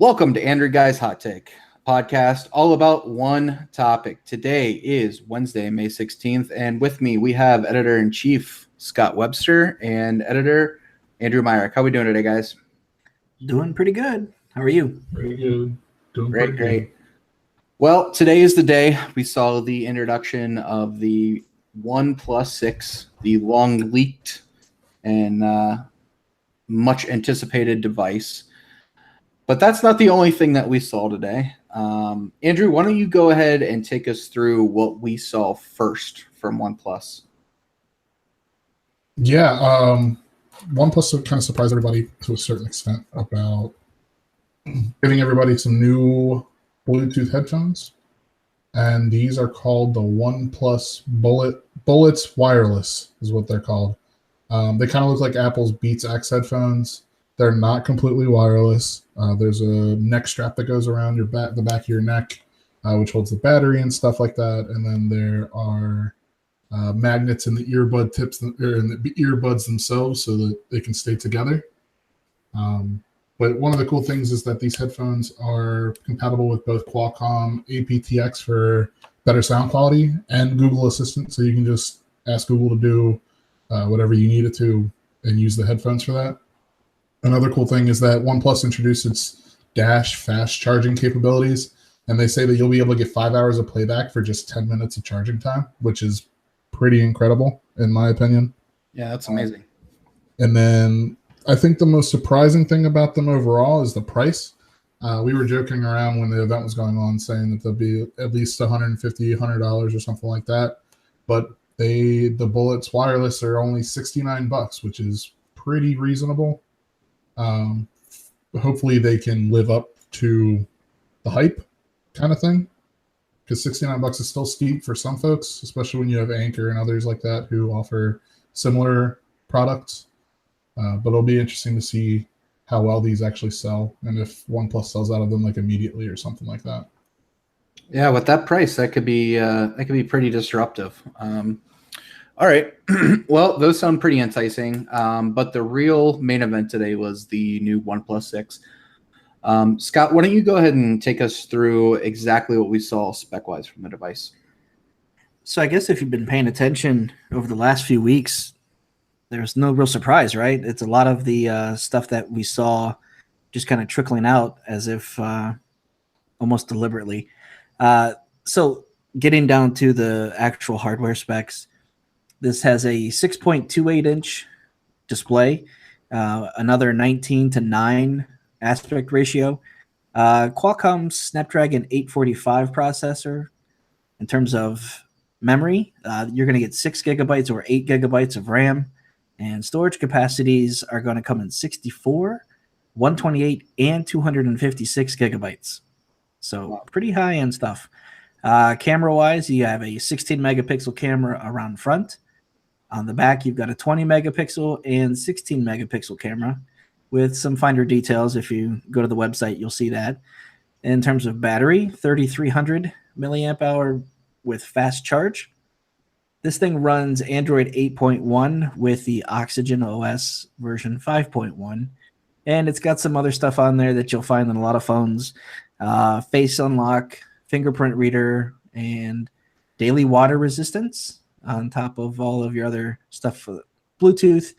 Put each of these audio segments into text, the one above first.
Welcome to Android Guys Hot Take, a podcast all about one topic. Today is Wednesday, May 16th, and with me we have Editor-in-Chief Scott Webster and Editor Andrew Myrick. How are we doing today, guys? Doing pretty good. How are you? Pretty good. Doing Great. good. Well, today is the day we saw the introduction of the OnePlus 6, the long-leaked and much anticipated device. But that's not the only thing that we saw today. Andrew, why don't you go ahead and take us through what we saw first from OnePlus? Yeah, OnePlus kind of surprised everybody to a certain extent about giving everybody some new Bluetooth headphones. And these are called the OnePlus Bullets Wireless is what they're called. They kind of look like Apple's Beats X headphones. They're not completely wireless. There's a neck strap that goes around the back of your neck, which holds the battery and stuff like that. And then there are magnets in the earbud tips or in the earbuds themselves so that they can stay together. But one of the cool things is that these headphones are compatible with both Qualcomm aptX for better sound quality and Google Assistant. So you can just ask Google to do whatever you need it to and use the headphones for that. Another cool thing is that OnePlus introduced its Dash fast charging capabilities, and they say that you'll be able to get 5 hours of playback for just 10 minutes of charging time, which is pretty incredible, in my opinion. Yeah, that's amazing. And then I think the most surprising thing about them overall is the price. We were joking around when the event was going on saying that they'll be at least $150, $100 or something like that. But the Bullets Wireless are only $69, which is pretty reasonable. Hopefully they can live up to the hype kind of thing, because $69 is still steep for some folks, especially when you have Anchor and others like that who offer similar products. But it'll be interesting to see how well these actually sell and if OnePlus sells out of them like immediately or something like that. Yeah, with that price, that could be pretty disruptive. All right. Well, those sound pretty enticing. But the real main event today was the new OnePlus 6. Scott, why don't you go ahead and take us through exactly what we saw spec-wise from the device? So I guess if you've been paying attention over the last few weeks, there's no real surprise, right? It's a lot of the stuff that we saw just kind of trickling out as if almost deliberately. So getting down to the actual hardware specs, this has a 6.28-inch display, another 19:9 aspect ratio, Qualcomm Snapdragon 845 processor. In terms of memory, you're going to get 6 gigabytes or 8 gigabytes of RAM, and storage capacities are going to come in 64, 128, and 256 gigabytes. So pretty high-end stuff. Camera-wise, you have a 16-megapixel camera around front. On the back, you've got a 20-megapixel and 16-megapixel camera with some finer details. If you go to the website, you'll see that. In terms of battery, 3,300 milliamp hour with fast charge. This thing runs Android 8.1 with the Oxygen OS version 5.1. And it's got some other stuff on there that you'll find in a lot of phones. Face unlock, fingerprint reader, and daily water resistance on top of all of your other stuff for Bluetooth,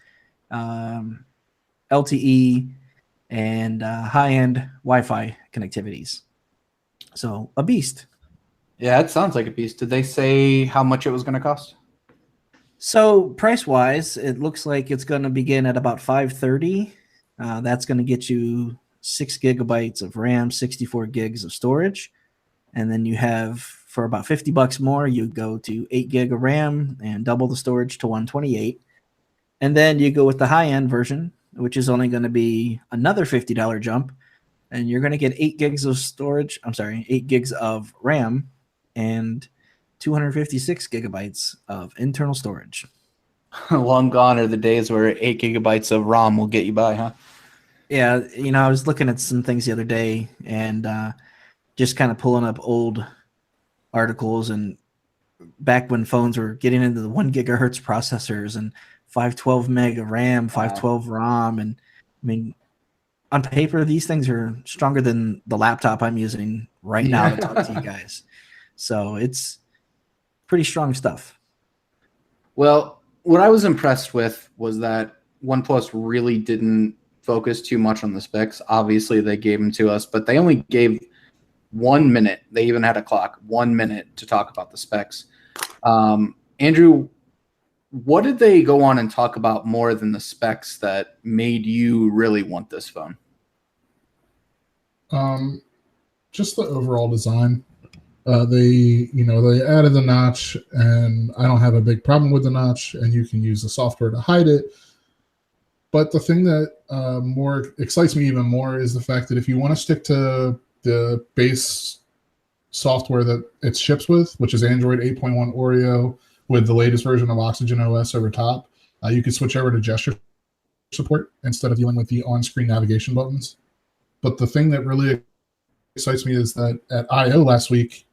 LTE, and high-end Wi-Fi connectivities. So a beast. Yeah, it sounds like a beast. Did they say how much it was going to cost? So price-wise, it looks like it's going to begin at about $530. That's going to get you 6 gigabytes of RAM, 64 gigs of storage. And then you have, for about $50 more, you go to 8 gig of RAM and double the storage to 128. And then you go with the high-end version, which is only going to be another $50 jump. And you're going to get 8 gigs of storage. 8 gigs of RAM and 256 gigabytes of internal storage. Long gone are the days where 8 gigabytes of ROM will get you by, huh? Yeah, I was looking at some things the other day and just kind of pulling up old articles, and back when phones were getting into the 1 gigahertz processors and 512 meg of RAM, 512 ROM, and I mean, on paper, these things are stronger than the laptop I'm using right now to talk to you guys. So it's pretty strong stuff. Well, what I was impressed with was that OnePlus really didn't focus too much on the specs. Obviously, they gave them to us, but they only gave 1 minute. They even had a clock, 1 minute to talk about the specs. Andrew, what did they go on and talk about more than the specs that made you really want this phone? Just the overall design. They added the notch, and I don't have a big problem with the notch, and you can use the software to hide it. But the thing that more excites me even more is the fact that if you want to stick to the base software that it ships with, which is Android 8.1 Oreo with the latest version of Oxygen OS over top, you can switch over to gesture support instead of dealing with the on-screen navigation buttons. But the thing that really excites me is that at I/O last week,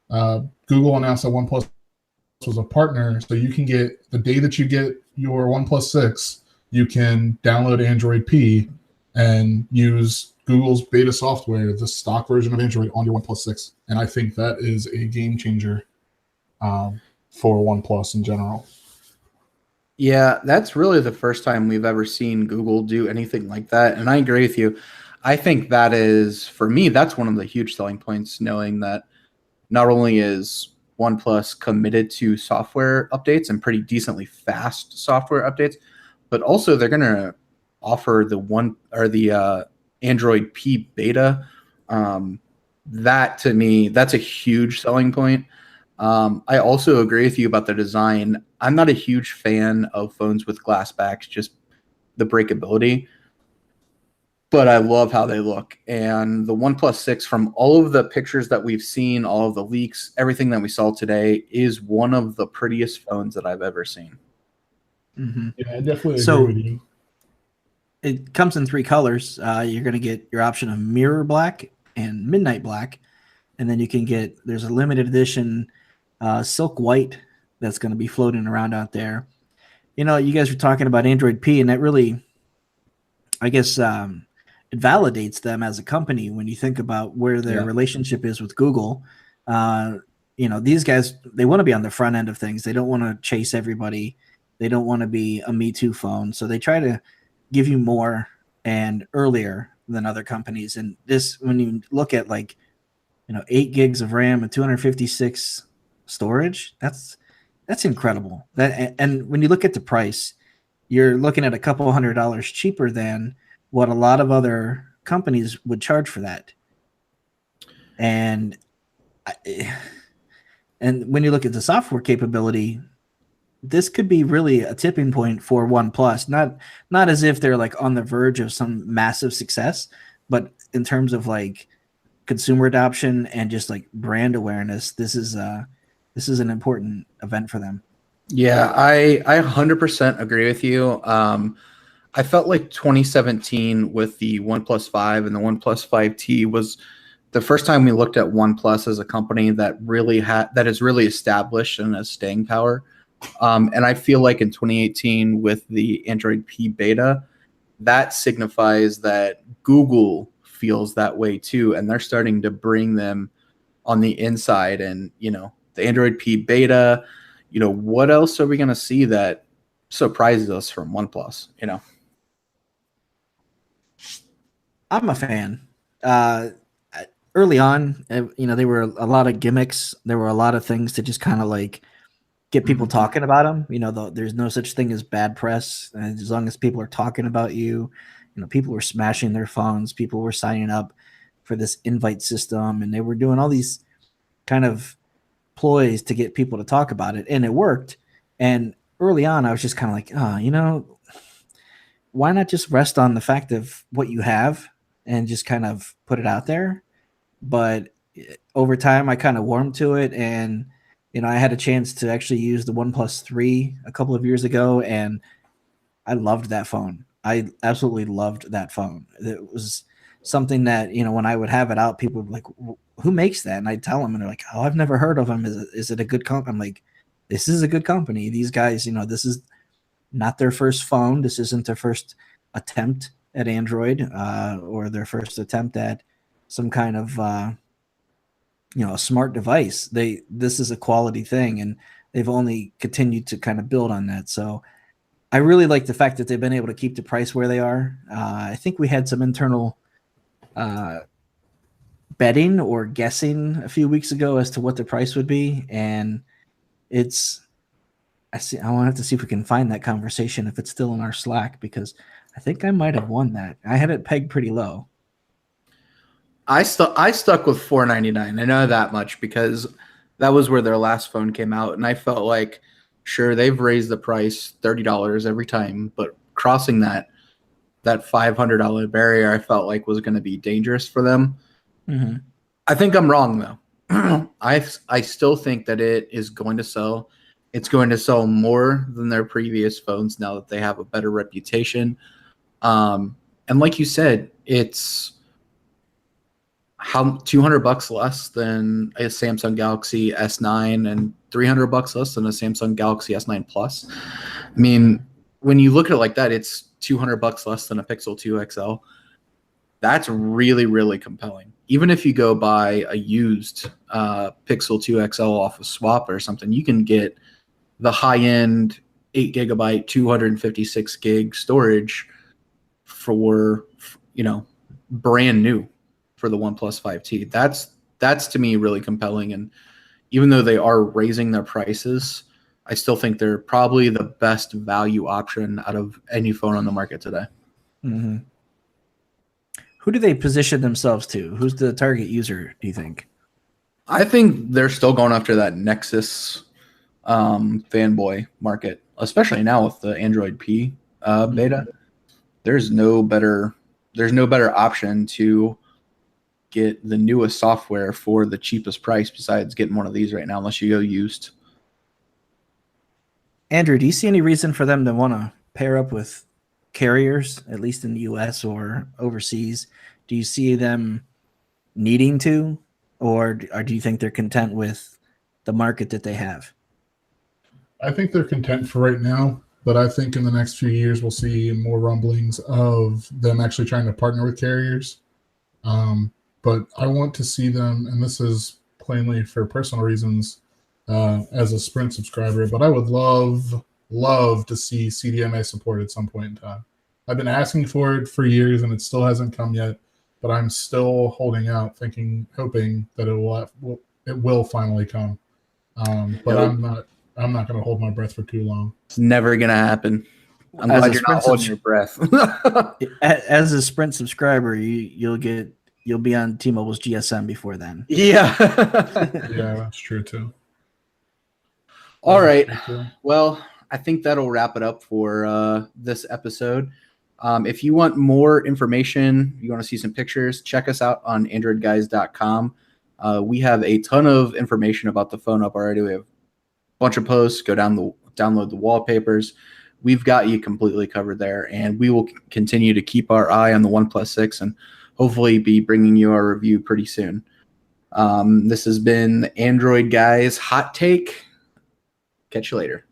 Google announced that OnePlus was a partner, so you can get the day that you get your OnePlus 6, you can download Android P and use Google's beta software, the stock version of Android, on your OnePlus 6. And I think that is a game changer for OnePlus in general. Yeah, that's really the first time we've ever seen Google do anything like that. And I agree with you. I think that is, for me, that's one of the huge selling points, knowing that not only is OnePlus committed to software updates and pretty decently fast software updates, but also they're going to offer the Android P beta. That to me, that's a huge selling point. I also agree with you about the design. I'm not a huge fan of phones with glass backs, just the breakability, but I love how they look. And the OnePlus 6, from all of the pictures that we've seen, all of the leaks, everything that we saw today, is one of the prettiest phones that I've ever seen. Mm-hmm. Yeah, I definitely agree with you. It comes in 3 colors. You're going to get your option of mirror black and midnight black. And then you can get, there's a limited edition silk white that's going to be floating around out there. You know, you guys were talking about Android P, and that really, I guess, it validates them as a company when you think about where their relationship is with Google. These guys, they want to be on the front end of things. They don't want to chase everybody. They don't want to be a Me Too phone. So they try to give you more and earlier than other companies. And this, when you look at 8 gigs of RAM and 256 storage, that's incredible. And when you look at the price, you're looking at a couple $100 cheaper than what a lot of other companies would charge for that. And when you look at the software capability, this could be really a tipping point for OnePlus. Not as if they're on the verge of some massive success, but in terms of consumer adoption and just brand awareness, this is an important event for them. Yeah, I 100% agree with you. I felt like 2017 with the OnePlus 5 and the OnePlus 5T was the first time we looked at OnePlus as a company that is really established and has staying power. And I feel like in 2018 with the Android P beta, that signifies that Google feels that way too, and they're starting to bring them on the inside. And the Android P beta, what else are we going to see that surprises us from OnePlus? I'm a fan. Early on, there were a lot of gimmicks. There were a lot of things to just kind of get people talking about them. There's no such thing as bad press. And as long as people are talking about you, people were smashing their phones. People were signing up for this invite system, and they were doing all these kind of ploys to get people to talk about it, and it worked. And early on, I was just kind of why not just rest on the fact of what you have and just kind of put it out there? But over time, I kind of warmed to it, and I had a chance to actually use the OnePlus 3 a couple of years ago, and I loved that phone. I absolutely loved that phone. It was something that, when I would have it out, people would be like, who makes that? And I'd tell them, and they're like, oh, I've never heard of them. Is it a good company? I'm like, this is a good company. These guys, this is not their first phone. This isn't their first attempt at Android or their first attempt at some kind of a smart device. This is a quality thing, and they've only continued to kind of build on that. So I really like the fact that they've been able to keep the price where they are. I think we had some internal betting or guessing a few weeks ago as to what the price would be, and I want to have to see if we can find that conversation if it's still in our Slack, because I think I might have won that. I had it pegged pretty low. I stuck with $499. I know that much because that was where their last phone came out, and I felt like, sure, they've raised the price $30 every time, but crossing that $500 barrier, I felt like was going to be dangerous for them. Mm-hmm. I think I'm wrong though. I still think that it is going to sell. It's going to sell more than their previous phones now that they have a better reputation. And like you said, it's $200 less than a Samsung Galaxy S9 and $300 less than a Samsung Galaxy S9 Plus. I mean, when you look at it like that, it's $200 less than a Pixel 2 XL. That's really, really compelling. Even if you go buy a used Pixel 2 XL off of Swap or something, you can get the high-end 8 gigabyte, 256 gig storage for, brand new for the OnePlus 5T. That's to me really compelling. And even though they are raising their prices, I still think they're probably the best value option out of any phone on the market today. Mm-hmm. Who do they position themselves to? Who's the target user, do you think? I think they're still going after that Nexus fanboy market, especially now with the Android P beta. There's no better option to get the newest software for the cheapest price besides getting one of these right now, unless you go used. Andrew, do you see any reason for them to want to pair up with carriers, at least in the US or overseas? Do you see them needing to, or do you think they're content with the market that they have? I think they're content for right now, but I think in the next few years we'll see more rumblings of them actually trying to partner with carriers. But I want to see them, and this is plainly for personal reasons, as a Sprint subscriber, but I would love to see CDMA support at some point in time. I've been asking for it for years, and it still hasn't come yet, but I'm still holding out, hoping that it will finally come. But I'm not going to hold my breath for too long. It's never going to happen. I'm glad you're not holding your breath. As a Sprint subscriber, you'll be on T-Mobile's GSM before then. Yeah. Yeah, that's true too. All right. Well, I think that'll wrap it up for this episode. If you want more information, you want to see some pictures, check us out on AndroidGuys.com. We have a ton of information about the phone up already. We have a bunch of posts. Go download the wallpapers. We've got you completely covered there, and we will continue to keep our eye on the OnePlus 6 and hopefully be bringing you our review pretty soon. This has been Android Guys Hot Take. Catch you later.